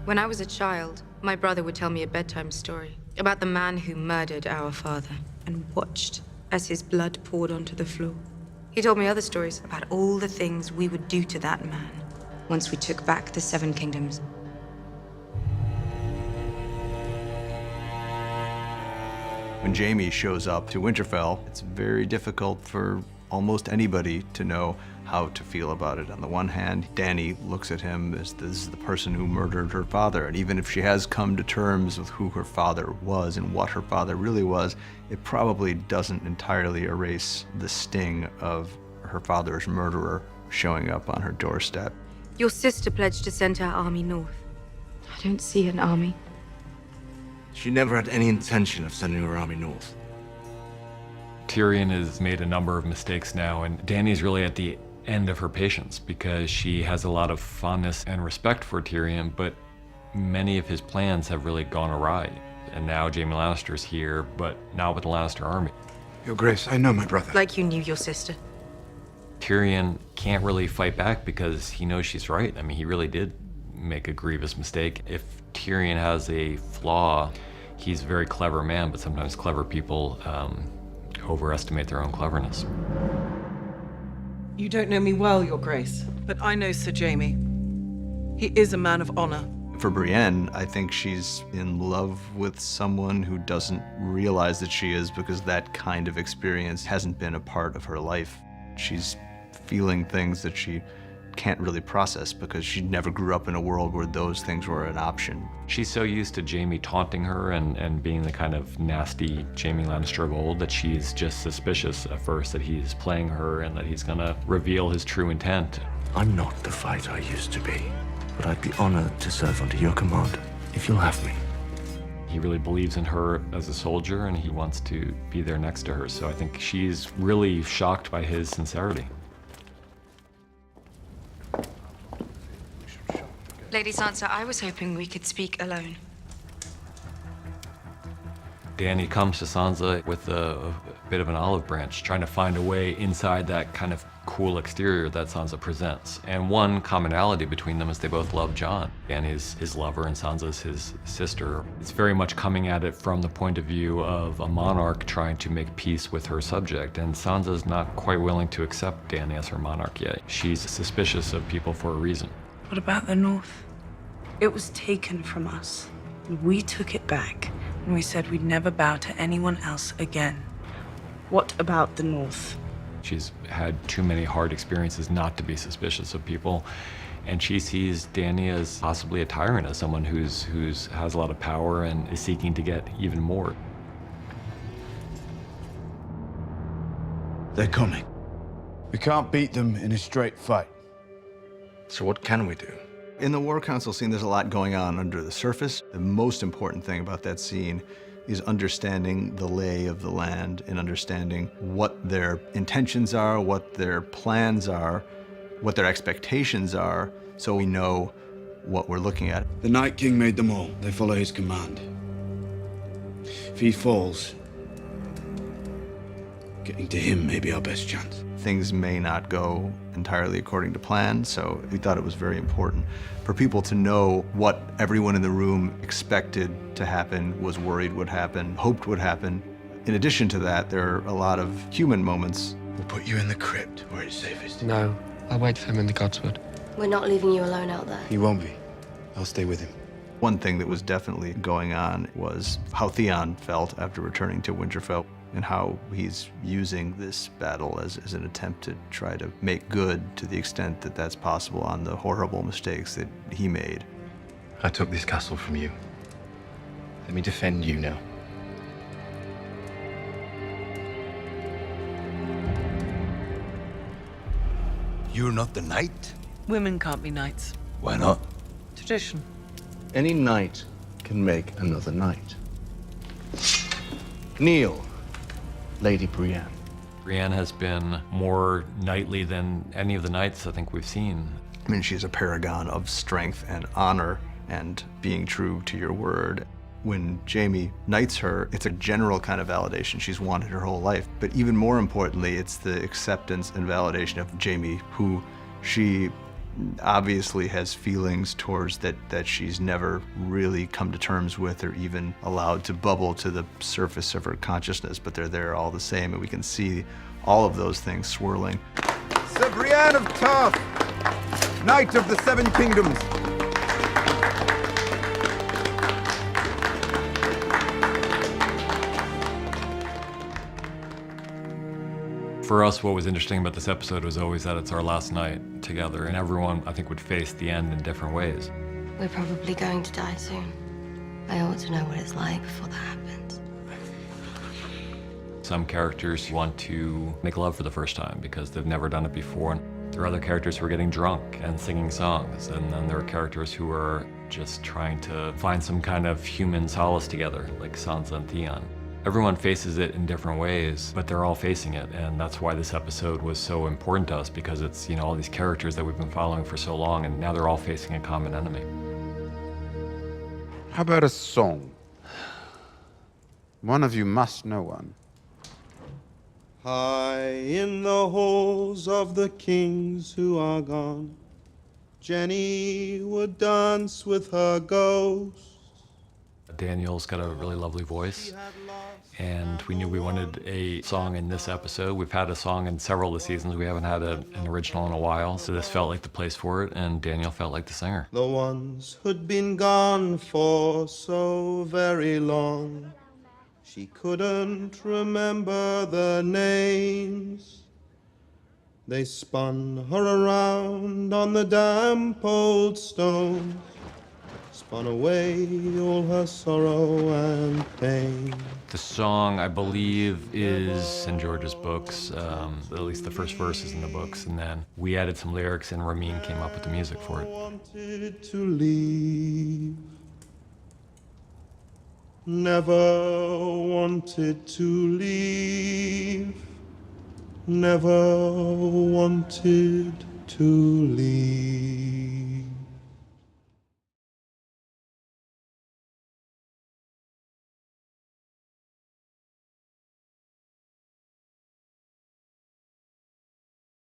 When I was a child, my brother would tell me a bedtime story about the man who murdered our father and watched as his blood poured onto the floor. He told me other stories about all the things we would do to that man once we took back the Seven Kingdoms. When Jaime shows up to Winterfell, it's very difficult for almost anybody to know how to feel about it. On the one hand, Dany looks at him as this is the person who murdered her father, and even if she has come to terms with who her father was and what her father really was, it probably doesn't entirely erase the sting of her father's murderer showing up on her doorstep. Your sister pledged to send her army north. I don't see an army. She never had any intention of sending her army north. Tyrion has made a number of mistakes now, and Dany's really at the end of her patience because she has a lot of fondness and respect for Tyrion, but many of his plans have really gone awry. And now Jaime Lannister's here, but not with the Lannister army. Your Grace, I know my brother. Like you knew your sister. Tyrion can't really fight back because he knows she's right. I mean, he really did make a grievous mistake. If Tyrion has a flaw, he's a very clever man, but sometimes clever people overestimate their own cleverness. You don't know me well, Your Grace, but I know Sir Jaime. He is a man of honor. For Brienne, I think she's in love with someone who doesn't realize that she is because that kind of experience hasn't been a part of her life. She's feeling things that she can't really process because she never grew up in a world where those things were an option. She's so used to Jaime taunting her and being the kind of nasty Jaime Lannister of old that she's just suspicious at first that he's playing her and that he's gonna reveal his true intent. I'm not the fighter I used to be, but I'd be honored to serve under your command, if you'll have me. He really believes in her as a soldier and he wants to be there next to her, so I think she's really shocked by his sincerity. Lady Sansa, I was hoping we could speak alone. Dany comes to Sansa with a bit of an olive branch, trying to find a way inside that kind of cool exterior that Sansa presents. And one commonality between them is they both love Jon. Dany's his lover and Sansa's his sister. It's very much coming at it from the point of view of a monarch trying to make peace with her subject. And Sansa's not quite willing to accept Dany as her monarch yet. She's suspicious of people for a reason. What about the North? It was taken from us. We took it back, and we said we'd never bow to anyone else again. What about the North? She's had too many hard experiences not to be suspicious of people, and she sees Dany as possibly a tyrant, as someone who's has a lot of power and is seeking to get even more. They're coming. We can't beat them in a straight fight. So what can we do? In the War Council scene, there's a lot going on under the surface. The most important thing about that scene is understanding the lay of the land and understanding what their intentions are, what their plans are, what their expectations are, so we know what we're looking at. The Night King made them all. They follow his command. If he falls, getting to him may be our best chance. Things may not go entirely according to plan, so we thought it was very important for people to know what everyone in the room expected to happen, was worried would happen, hoped would happen. In addition to that, there are a lot of human moments. We'll put you in the crypt where it's safest. No, I'll wait for him in the Godswood. We're not leaving you alone out there. He won't be. I'll stay with him. One thing that was definitely going on was how Theon felt after returning to Winterfell and how he's using this battle as an attempt to try to make good to the extent that that's possible on the horrible mistakes that he made. I took this castle from you. Let me defend you now. You're not the knight? Women can't be knights. Why not? Tradition. Any knight can make another knight. Kneel, Lady Brienne. Brienne has been more knightly than any of the knights I think we've seen. I mean, she's a paragon of strength and honor and being true to your word. When Jaime knights her, it's a general kind of validation she's wanted her whole life. But even more importantly, it's the acceptance and validation of Jaime, who she obviously has feelings towards that she's never really come to terms with or even allowed to bubble to the surface of her consciousness, but they're there all the same, and we can see all of those things swirling. Sir Brienne of Tarth, Knight of the Seven Kingdoms. For us, what was interesting about this episode was always that it's our last night together, and everyone, I think, would face the end in different ways. We're probably going to die soon. I ought to know what it's like before that happens. Some characters want to make love for the first time because they've never done it before. There are other characters who are getting drunk and singing songs, and then there are characters who are just trying to find some kind of human solace together, like Sansa and Theon. Everyone faces it in different ways, but they're all facing it, and that's why this episode was so important to us, because it's, you know, all these characters that we've been following for so long, and now they're all facing a common enemy. How about a song? One of you must know one. High in the halls of the kings who are gone, Jenny would dance with her ghost. Daniel's got a really lovely voice, and we knew we wanted a song in this episode. We've had a song in several of the seasons. We haven't had an original in a while, so this felt like the place for it, and Daniel felt like the singer. The ones who'd been gone for so very long, she couldn't remember their names. They spun her around on the damp old stones, spun away all her sorrow and pain. The song, I believe, is in George's books. At least the first verse is in the books, and then we added some lyrics, and Ramin came up with the music for it. Wanted to leave, never wanted to leave, never wanted to leave.